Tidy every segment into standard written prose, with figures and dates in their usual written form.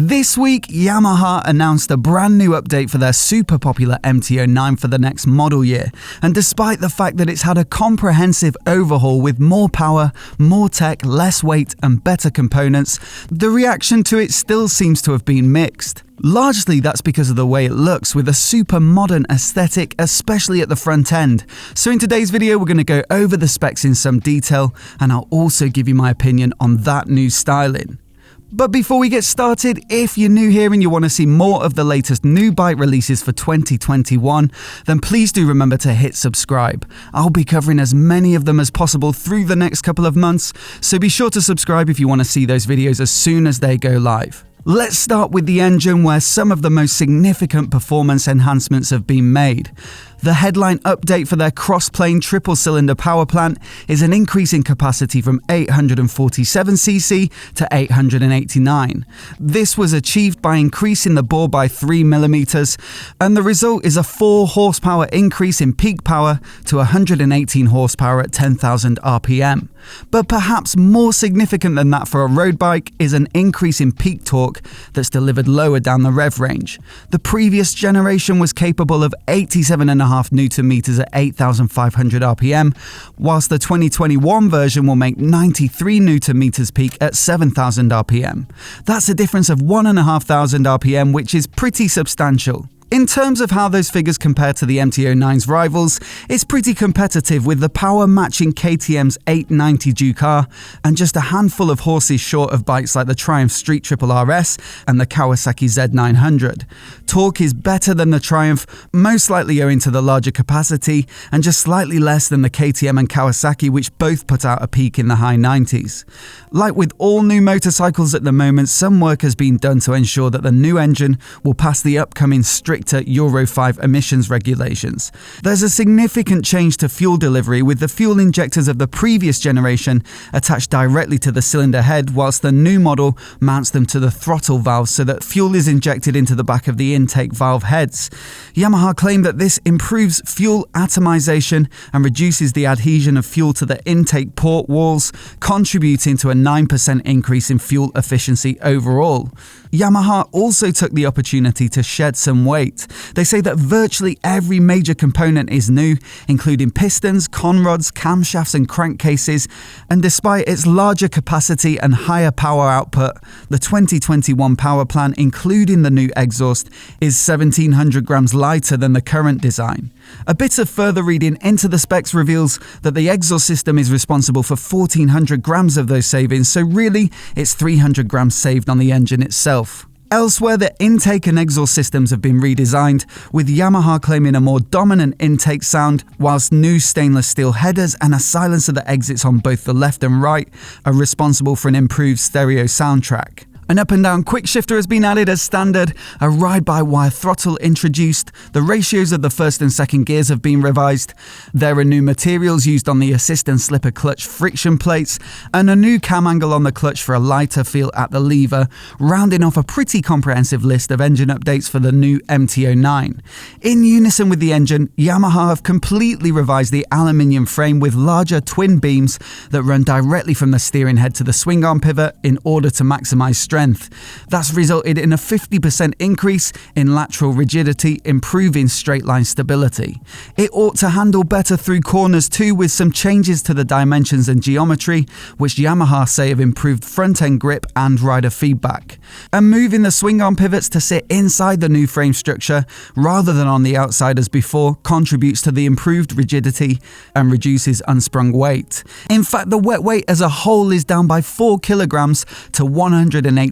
This week, Yamaha announced a brand new update for their super popular MT-09 for the next model year, and despite the fact that it's had a comprehensive overhaul with more power, more tech, less weight and better components, the reaction to it still seems to have been mixed. Largely that's because of the way it looks, with a super modern aesthetic, especially at the front end. So in today's video we're going to go over the specs in some detail, and I'll also give you my opinion on that new styling. But before we get started, if you're new here and you want to see more of the latest new bike releases for 2021, then please do remember to hit subscribe. I'll be covering as many of them as possible through the next couple of months, so be sure to subscribe if you want to see those videos as soon as they go live. Let's start with the engine, where some of the most significant performance enhancements have been made. The headline update for their cross-plane triple-cylinder power plant is an increase in capacity from 847cc to 889. This was achieved by increasing the bore by 3mm, and the result is a 4 horsepower increase in peak power to 118 horsepower at 10,000 RPM. But perhaps more significant than that for a road bike is an increase in peak torque that's delivered lower down the rev range. The previous generation was capable of 87.5 Nm at 8,500 RPM, whilst the 2021 version will make 93 Nm peak at 7,000 RPM. That's a difference of 1,500 RPM, which is pretty substantial. In terms of how those figures compare to the MT-09's rivals, it's pretty competitive, with the power matching KTM's 890 Duke-R and just a handful of horses short of bikes like the Triumph Street Triple RS and the Kawasaki Z900. Torque is better than the Triumph, most likely owing to the larger capacity, and just slightly less than the KTM and Kawasaki, which both put out a peak in the high 90s. Like with all new motorcycles at the moment, some work has been done to ensure that the new engine will pass the upcoming stricter Euro 5 emissions regulations. There's a significant change to fuel delivery, with the fuel injectors of the previous generation attached directly to the cylinder head, whilst the new model mounts them to the throttle valve so that fuel is injected into the back of the intake valve heads. Yamaha claim that this improves fuel atomization and reduces the adhesion of fuel to the intake port walls, contributing to a 9% increase in fuel efficiency overall. Yamaha also took the opportunity to shed some weight. They say that virtually every major component is new, including pistons, conrods, camshafts and crankcases, and despite its larger capacity and higher power output, the 2021 power plant, including the new exhaust, is 1,700 grams lighter than the current design. A bit of further reading into the specs reveals that the exhaust system is responsible for 1,400 grams of those savings, so really it's 300 grams saved on the engine itself. Elsewhere, the intake and exhaust systems have been redesigned, with Yamaha claiming a more dominant intake sound, whilst new stainless steel headers and a silencer that exits on both the left and right are responsible for an improved stereo soundtrack. An up and down quick shifter has been added as standard, a ride-by-wire throttle introduced, the ratios of the first and second gears have been revised, there are new materials used on the assist and slipper clutch friction plates, and a new cam angle on the clutch for a lighter feel at the lever, rounding off a pretty comprehensive list of engine updates for the new MT-09. In unison with the engine, Yamaha have completely revised the aluminium frame with larger twin beams that run directly from the steering head to the swing arm pivot in order to maximise strength. That's resulted in a 50% increase in lateral rigidity, improving straight line stability. It ought to handle better through corners too, with some changes to the dimensions and geometry, which Yamaha say have improved front end grip and rider feedback. And moving the swing arm pivots to sit inside the new frame structure rather than on the outside as before contributes to the improved rigidity and reduces unsprung weight. In fact, the wet weight as a whole is down by 4 kilograms to 189,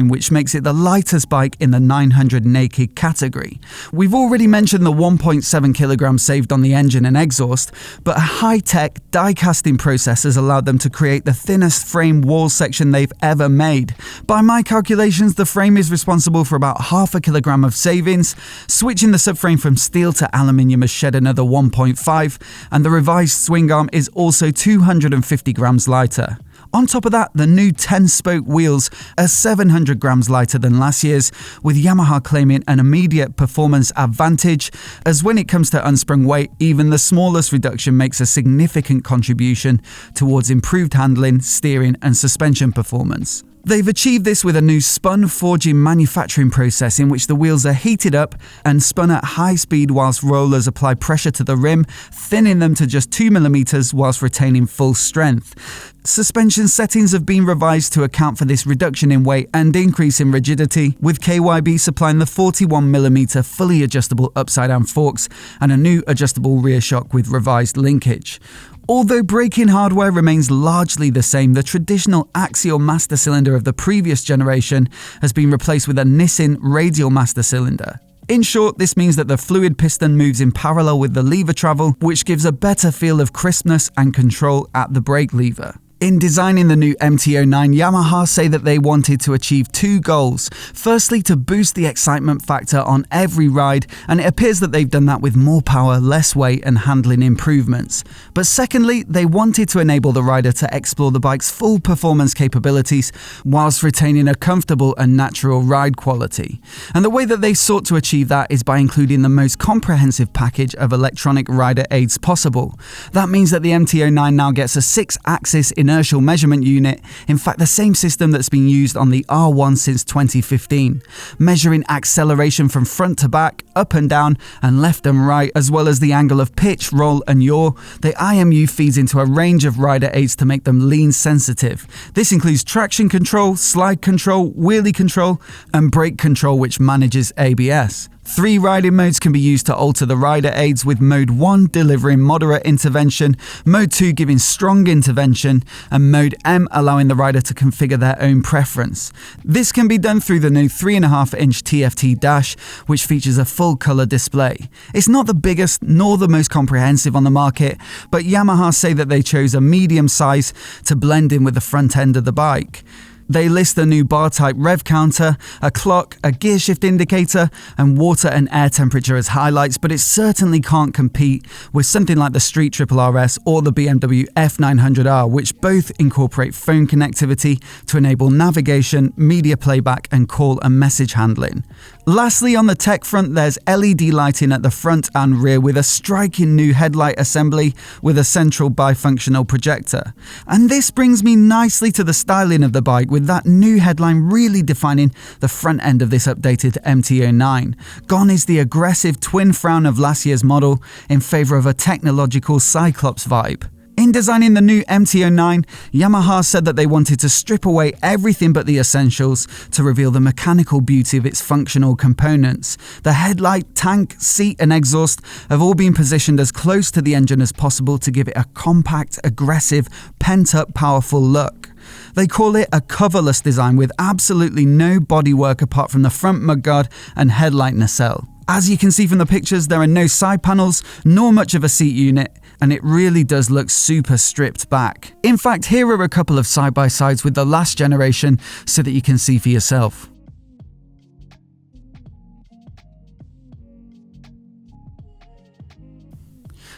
which makes it the lightest bike in the 900 naked category. We've already mentioned the 1.7 kilograms saved on the engine and exhaust, but a high-tech die casting process has allowed them to create the thinnest frame wall section they've ever made. By my calculations, the frame is responsible for about 0.5 kilogram of savings. Switching the subframe from steel to aluminium has shed another 1.5, and the revised swing arm is also 250 grams lighter. On top of that, the new 10-spoke wheels are 700 grams lighter than last year's, with Yamaha claiming an immediate performance advantage, as when it comes to unsprung weight, even the smallest reduction makes a significant contribution towards improved handling, steering and suspension performance. They've achieved this with a new spun forging manufacturing process in which the wheels are heated up and spun at high speed whilst rollers apply pressure to the rim, thinning them to just 2mm whilst retaining full strength. Suspension settings have been revised to account for this reduction in weight and increase in rigidity, with KYB supplying the 41mm fully adjustable upside-down forks and a new adjustable rear shock with revised linkage. Although braking hardware remains largely the same, the traditional axial master cylinder of the previous generation has been replaced with a Nissin radial master cylinder. In short, this means that the fluid piston moves in parallel with the lever travel, which gives a better feel of crispness and control at the brake lever. In designing the new MT-09, Yamaha say that they wanted to achieve two goals. Firstly, to boost the excitement factor on every ride, and it appears that they've done that with more power, less weight and handling improvements. But secondly, they wanted to enable the rider to explore the bike's full performance capabilities whilst retaining a comfortable and natural ride quality. And the way that they sought to achieve that is by including the most comprehensive package of electronic rider aids possible. That means that the MT-09 now gets a 6-axis inertial measurement unit, in fact the same system that's been used on the R1 since 2015, measuring acceleration from front to back, up and down, and left and right, as well as the angle of pitch, roll and yaw. The IMU feeds into a range of rider aids to make them lean sensitive. This includes traction control, slide control, wheelie control, and brake control, which manages ABS. 3 riding modes can be used to alter the rider aids, with Mode 1 delivering moderate intervention, Mode 2 giving strong intervention, and Mode M allowing the rider to configure their own preference. This can be done through the new 3.5-inch TFT dash, which features a full colour display. It's not the biggest nor the most comprehensive on the market, but Yamaha say that they chose a medium size to blend in with the front end of the bike. They list a new bar-type rev counter, a clock, a gear shift indicator, and water and air temperature as highlights, but it certainly can't compete with something like the Street Triple RS or the BMW F900R, which both incorporate phone connectivity to enable navigation, media playback, and call and message handling. Lastly, on the tech front, there's LED lighting at the front and rear with a striking new headlight assembly with a central bifunctional projector. And this brings me nicely to the styling of the bike, with that new headline really defining the front end of this updated MT-09. Gone is the aggressive twin frown of last year's model in favour of a technological Cyclops vibe. In designing the new MT-09, Yamaha said that they wanted to strip away everything but the essentials to reveal the mechanical beauty of its functional components. The headlight, tank, seat and exhaust have all been positioned as close to the engine as possible to give it a compact, aggressive, pent-up, powerful look. They call it a coverless design with absolutely no bodywork apart from the front mudguard and headlight nacelle. As you can see from the pictures, there are no side panels, nor much of a seat unit, and it really does look super stripped back. In fact, here are a couple of side-by-sides with the last generation so that you can see for yourself.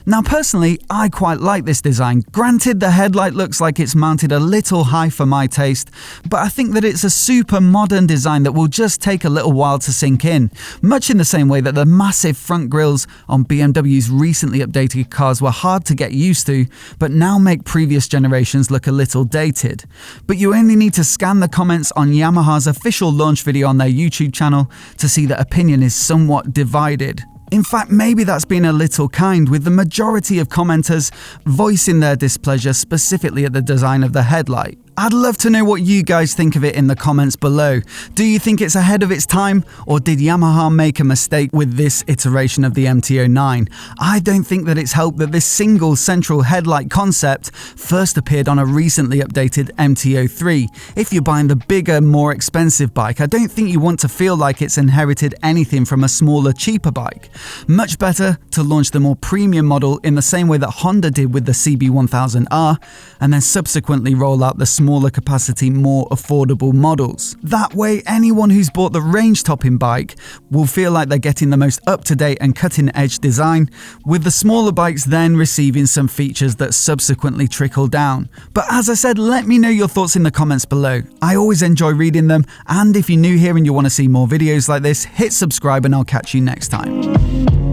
Now personally, I quite like this design. Granted, the headlight looks like it's mounted a little high for my taste, but I think that it's a super modern design that will just take a little while to sink in, much in the same way that the massive front grills on BMW's recently updated cars were hard to get used to, but now make previous generations look a little dated. But you only need to scan the comments on Yamaha's official launch video on their YouTube channel to see that opinion is somewhat divided. In fact, maybe that's been a little kind, with the majority of commenters voicing their displeasure specifically at the design of the headlight. I'd love to know what you guys think of it in the comments below. Do you think it's ahead of its time, or did Yamaha make a mistake with this iteration of the MT-09? I don't think that it's helped that this single central headlight concept first appeared on a recently updated MT-03. If you're buying the bigger, more expensive bike, I don't think you want to feel like it's inherited anything from a smaller, cheaper bike. Much better to launch the more premium model in the same way that Honda did with the CB1000R, and then subsequently roll out the smaller capacity, more affordable models. That way, anyone who's bought the range-topping bike will feel like they're getting the most up-to-date and cutting-edge design, with the smaller bikes then receiving some features that subsequently trickle down. But as I said, let me know your thoughts in the comments below. I always enjoy reading them, and if you're new here and you want to see more videos like this, hit subscribe and I'll catch you next time.